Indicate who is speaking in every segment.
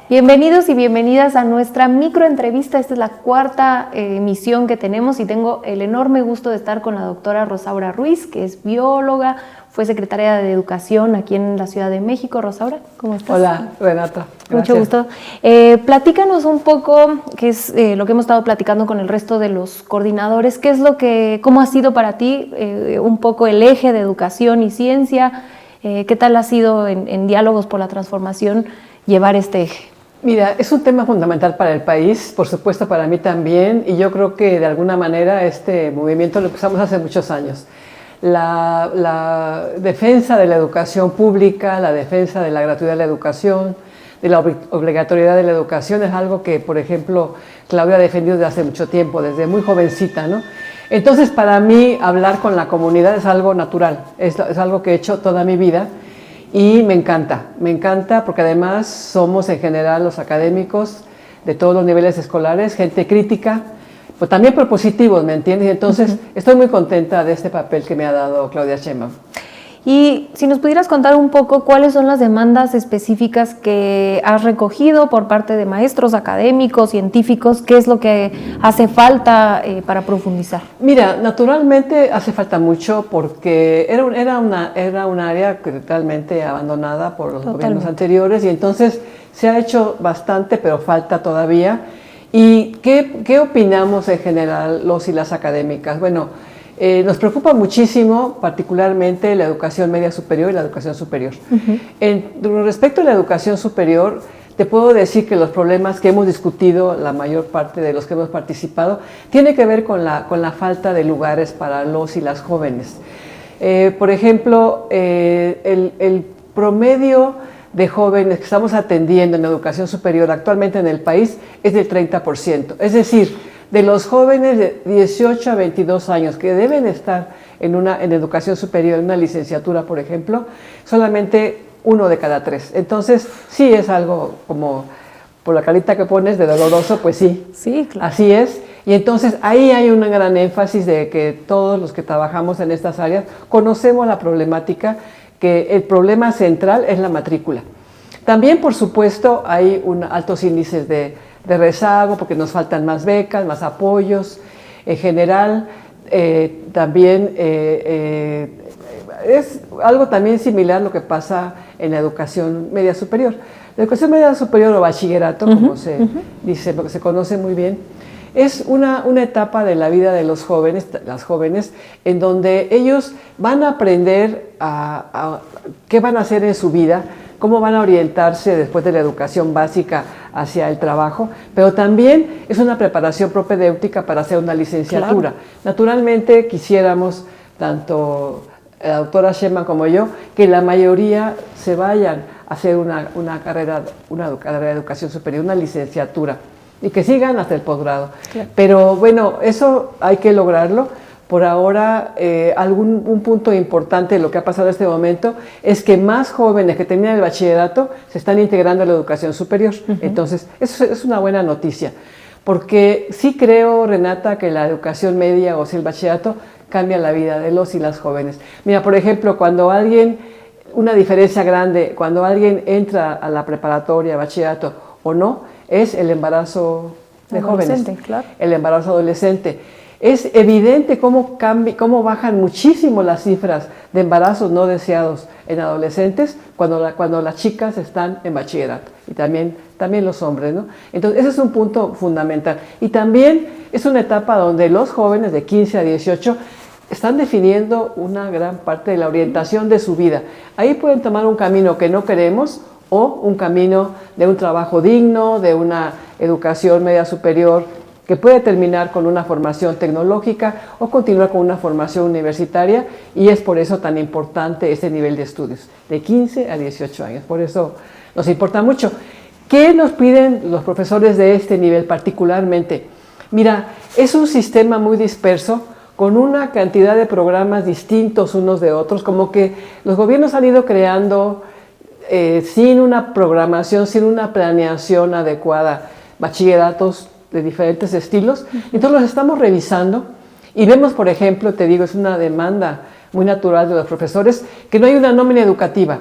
Speaker 1: Bienvenidos y bienvenidas a nuestra microentrevista. Esta es la cuarta emisión que tenemos y tengo el enorme gusto de estar con la doctora Rosaura Ruiz, que es bióloga, fue secretaria de Educación aquí en la Ciudad de México. Rosaura, ¿cómo estás?
Speaker 2: Hola, Renata. Gracias.
Speaker 1: Mucho gusto. Platícanos un poco, qué es lo que hemos estado platicando con el resto de los coordinadores, cómo ha sido para ti un poco el eje de educación y ciencia, qué tal ha sido en Diálogos por la Transformación llevar este eje.
Speaker 2: Mira, es un tema fundamental para el país, por supuesto para mí también, y yo creo que de alguna manera este movimiento lo empezamos hace muchos años. La defensa de la educación pública, la defensa de la gratuidad de la educación, de la obligatoriedad de la educación es algo que, por ejemplo, Claudia ha defendido desde hace mucho tiempo, desde muy jovencita, ¿no? Entonces, para mí, hablar con la comunidad es algo natural, es algo que he hecho toda mi vida. Y me encanta porque además somos en general los académicos de todos los niveles escolares, gente crítica, pero también propositivos, ¿me entiendes? Y entonces estoy muy contenta de este papel que me ha dado Claudia Sheinbaum.
Speaker 1: Y si nos pudieras contar un poco cuáles son las demandas específicas que has recogido por parte de maestros, académicos, científicos, qué es lo que hace falta para profundizar.
Speaker 2: Mira, naturalmente hace falta mucho porque era un área totalmente abandonada por los gobiernos anteriores y entonces se ha hecho bastante, pero falta todavía. ¿Y qué opinamos en general los y las académicas? Bueno, nos preocupa muchísimo, particularmente la educación media superior y la educación superior. Respecto a la educación superior, te puedo decir que los problemas que hemos discutido, la mayor parte de los que hemos participado, tiene que ver con la falta de lugares para los y las jóvenes. Por ejemplo, el promedio de jóvenes que estamos atendiendo en educación superior actualmente en el país es del 30%. Es decir, de los jóvenes de 18 a 22 años que deben estar en educación superior, en una licenciatura, por ejemplo, solamente 1 de cada 3. Entonces, sí es algo como, por la carita que pones, de doloroso, pues sí.
Speaker 1: Sí, claro.
Speaker 2: Así es. Y entonces ahí hay un gran énfasis de que todos los que trabajamos en estas áreas conocemos la problemática, que el problema central es la matrícula. También, por supuesto, hay altos índices de rezago porque nos faltan más becas, más apoyos. En general, también es algo también similar lo que pasa en la educación media superior. La educación media superior o bachillerato, como se dice, porque se conoce muy bien, es una etapa de la vida de los jóvenes, las jóvenes, en donde ellos van a aprender qué van a hacer en su vida, cómo van a orientarse después de la educación básica hacia el trabajo, pero también es una preparación propedéutica para hacer una licenciatura. Claro. Naturalmente quisiéramos, tanto la doctora Sheinbaum como yo, que la mayoría se vayan a hacer una carrera de educación superior, una licenciatura, y que sigan hasta el posgrado. Claro. Pero bueno, eso hay que lograrlo. Por ahora, un punto importante de lo que ha pasado en este momento es que más jóvenes que terminan el bachillerato se están integrando a la educación superior. Entonces, eso es una buena noticia, porque sí creo, Renata, que la educación media o el bachillerato cambia la vida de los y las jóvenes. Mira, por ejemplo, una diferencia grande, cuando alguien entra a la preparatoria, bachillerato o no, es el embarazo de jóvenes, claro. El embarazo adolescente. Es evidente cómo bajan muchísimo las cifras de embarazos no deseados en adolescentes cuando las chicas están en bachillerato y también los hombres, ¿no? Entonces, ese es un punto fundamental. Y también es una etapa donde los jóvenes de 15 a 18 están definiendo una gran parte de la orientación de su vida. Ahí pueden tomar un camino que no queremos o un camino de un trabajo digno, de una educación media superior que puede terminar con una formación tecnológica o continuar con una formación universitaria, y es por eso tan importante este nivel de estudios, de 15 a 18 años. Por eso nos importa mucho. ¿Qué nos piden los profesores de este nivel particularmente? Mira, es un sistema muy disperso, con una cantidad de programas distintos unos de otros, como que los gobiernos han ido creando sin una programación, sin una planeación adecuada, bachilleratos de diferentes estilos. Entonces los estamos revisando y vemos, por ejemplo, te digo, es una demanda muy natural de los profesores, que no hay una nómina educativa.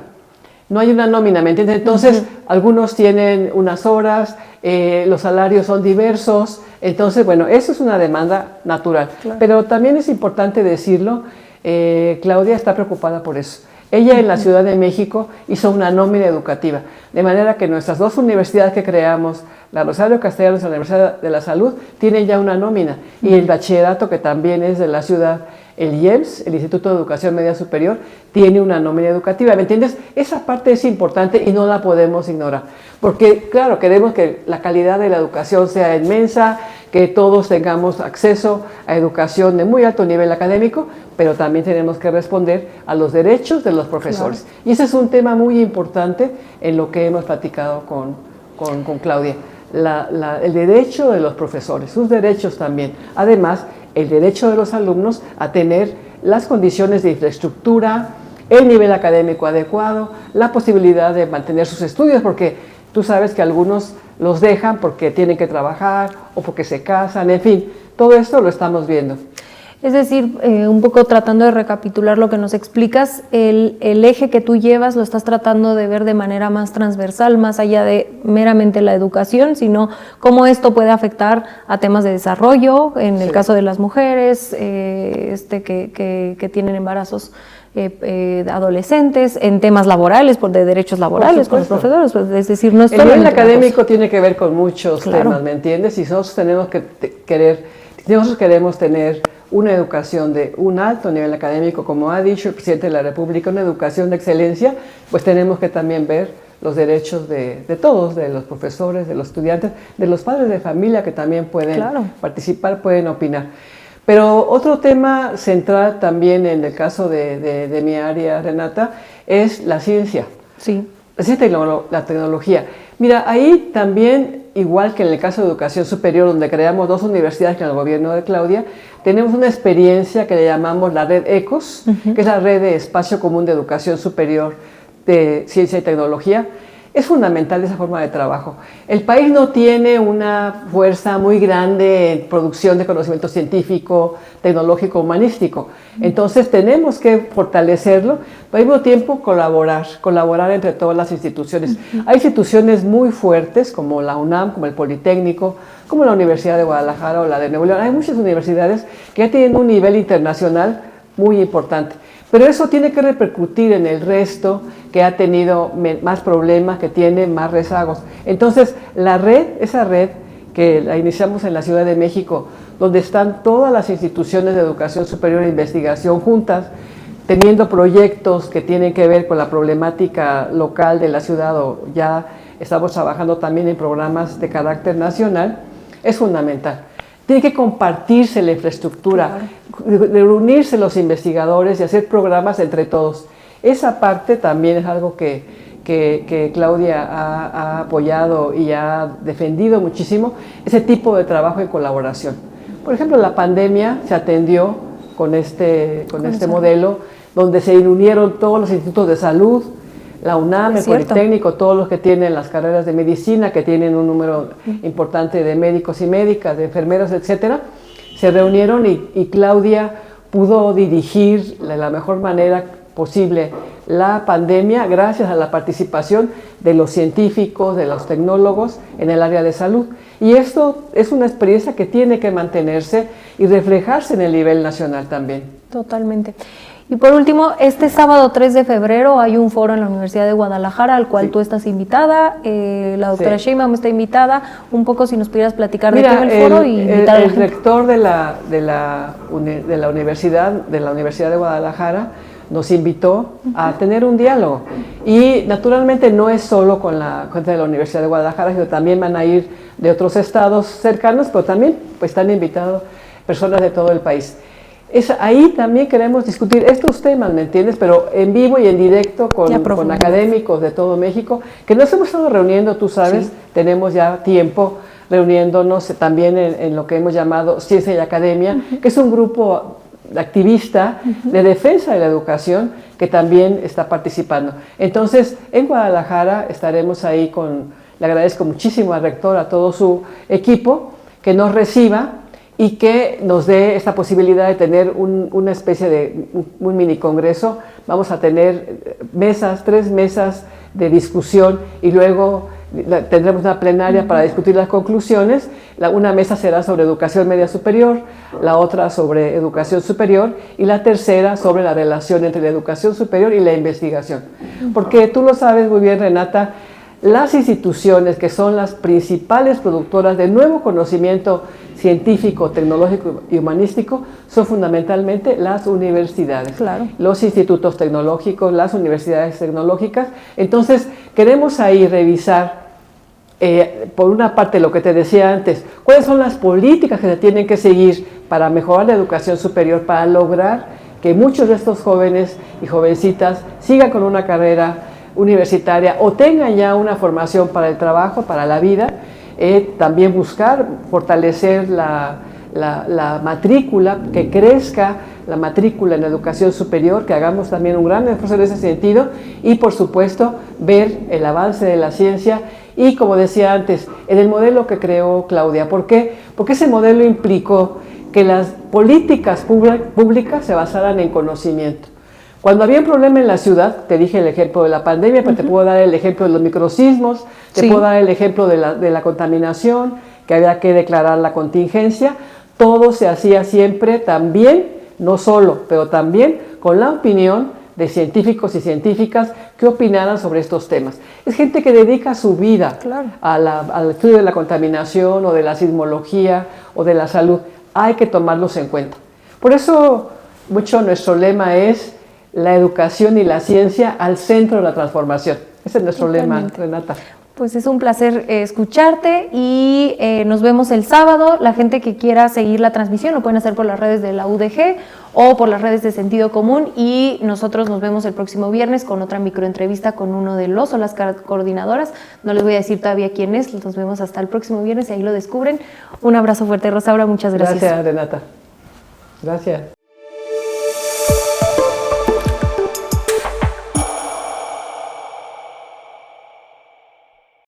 Speaker 2: no hay una nómina, ¿me entiendes? Entonces, algunos tienen unas horas, los salarios son diversos, entonces, bueno, eso es una demanda natural. Claro. Pero también es importante decirlo, Claudia está preocupada por eso. Ella en la Ciudad de México hizo una nómina educativa, de manera que nuestras dos universidades que creamos, la Rosario Castellanos y la Universidad de la Salud, tienen ya una nómina. Y el bachillerato, que también es de la ciudad, el IEMS, el Instituto de Educación Media Superior, tiene una nómina educativa. ¿Me entiendes? Esa parte es importante y no la podemos ignorar. Porque, claro, queremos que la calidad de la educación sea inmensa, que todos tengamos acceso a educación de muy alto nivel académico, pero también tenemos que responder a los derechos de los profesores. Claro. Y ese es un tema muy importante en lo que hemos platicado con Claudia. El derecho de los profesores, sus derechos también. Además, el derecho de los alumnos a tener las condiciones de infraestructura, el nivel académico adecuado, la posibilidad de mantener sus estudios, porque tú sabes que algunos los dejan porque tienen que trabajar o porque se casan, en fin, todo esto lo estamos viendo.
Speaker 1: Es decir, un poco tratando de recapitular lo que nos explicas, el eje que tú llevas lo estás tratando de ver de manera más transversal, más allá de meramente la educación, sino cómo esto puede afectar a temas de desarrollo, en el caso de las mujeres que tienen embarazos adolescentes, en temas laborales, de derechos laborales con los profesores, pues, es decir, no es
Speaker 2: el nivel académico tiene que ver con muchos temas, ¿me entiendes? Y nosotros queremos tener una educación de un alto nivel académico, como ha dicho el presidente de la República, una educación de excelencia, pues tenemos que también ver los derechos de todos, de los profesores, de los estudiantes, de los padres de familia que también pueden participar, pueden opinar. Pero otro tema central también en el caso de mi área, Renata, es la ciencia.
Speaker 1: Sí.
Speaker 2: La tecnología. Mira, ahí también, igual que en el caso de educación superior, donde creamos dos universidades con el gobierno de Claudia, tenemos una experiencia que le llamamos la red ECOS, que es la red de espacio común de educación superior de ciencia y tecnología. Es fundamental esa forma de trabajo. El país no tiene una fuerza muy grande en producción de conocimiento científico, tecnológico, humanístico. Entonces tenemos que fortalecerlo, pero al mismo tiempo colaborar entre todas las instituciones. Hay instituciones muy fuertes como la UNAM, como el Politécnico, como la Universidad de Guadalajara o la de Nuevo León. Hay muchas universidades que ya tienen un nivel internacional muy importante. Pero eso tiene que repercutir en el resto que ha tenido más problemas, que tiene más rezagos. Entonces, esa red que la iniciamos en la Ciudad de México, donde están todas las instituciones de educación superior e investigación juntas, teniendo proyectos que tienen que ver con la problemática local de la ciudad, o ya estamos trabajando también en programas de carácter nacional, es fundamental. Tiene que compartirse la infraestructura, reunirse los investigadores y hacer programas entre todos. Esa parte también es algo que Claudia ha apoyado y ha defendido muchísimo, ese tipo de trabajo en colaboración. Por ejemplo, la pandemia se atendió con este modelo, donde se unieron todos los institutos de salud, la UNAM, el Politécnico, todos los que tienen las carreras de medicina, que tienen un número importante de médicos y médicas, de enfermeros, etcétera, se reunieron y Claudia pudo dirigir de la mejor manera posible la pandemia gracias a la participación de los científicos, de los tecnólogos en el área de salud. Y esto es una experiencia que tiene que mantenerse y reflejarse en el nivel nacional también.
Speaker 1: Totalmente. Y por último, este sábado 3 de febrero hay un foro en la Universidad de Guadalajara al cual tú estás invitada, la doctora Sheinbaum está invitada. Un poco si nos pudieras platicar de qué va el foro y invitar a la gente.
Speaker 2: El rector de la Universidad de Guadalajara nos invitó a tener un diálogo. Y naturalmente no es solo con la gente de la Universidad de Guadalajara, sino también van a ir de otros estados cercanos, pero también pues, están invitados personas de todo el país. Ahí también queremos discutir estos temas, ¿me entiendes? Pero en vivo y en directo con académicos de todo México, que nos hemos estado reuniendo, tú sabes, tenemos ya tiempo reuniéndonos también en lo que hemos llamado Ciencia y Academia, que es un grupo activista de defensa de la educación que también está participando. Entonces, en Guadalajara estaremos ahí le agradezco muchísimo al rector, a todo su equipo, que nos reciba y que nos dé esta posibilidad de tener una especie de un mini congreso. Vamos a tener 3 mesas de discusión y luego tendremos una plenaria para discutir las conclusiones. Una mesa será sobre educación media superior, la otra sobre educación superior y la tercera sobre la relación entre la educación superior y la investigación. Porque tú lo sabes muy bien, Renata, las instituciones que son las principales productoras de nuevo conocimiento científico, tecnológico y humanístico son fundamentalmente las universidades,
Speaker 1: claro,
Speaker 2: los institutos tecnológicos, las universidades tecnológicas. Entonces queremos ahí revisar por una parte lo que te decía antes, cuáles son las políticas que se tienen que seguir para mejorar la educación superior, para lograr que muchos de estos jóvenes y jovencitas sigan con una carrera universitaria o tengan ya una formación para el trabajo, para la vida. También buscar fortalecer la matrícula, que crezca la matrícula en educación superior, que hagamos también un gran esfuerzo en ese sentido y por supuesto ver el avance de la ciencia y, como decía antes, en el modelo que creó Claudia. ¿Por qué? Porque ese modelo implicó que las políticas públicas se basaran en conocimiento. Cuando había un problema en la ciudad, te dije el ejemplo de la pandemia, pero te puedo dar el ejemplo de los microsismos, te puedo dar el ejemplo de la contaminación, que había que declarar la contingencia. Todo se hacía siempre también, no solo, pero también con la opinión de científicos y científicas que opinaran sobre estos temas. Es gente que dedica su vida al estudio de la contaminación o de la sismología o de la salud. Hay que tomarlos en cuenta. Por eso, mucho nuestro lema es la educación y la ciencia al centro de la transformación. Ese es nuestro lema, Renata.
Speaker 1: Pues es un placer escucharte y nos vemos el sábado. La gente que quiera seguir la transmisión lo pueden hacer por las redes de la UDG o por las redes de Sentido Común y nosotros nos vemos el próximo viernes con otra microentrevista con uno de los o las coordinadoras. No les voy a decir todavía quién es, nos vemos hasta el próximo viernes y ahí lo descubren. Un abrazo fuerte, Rosaura, muchas gracias.
Speaker 2: Gracias, Renata. Gracias.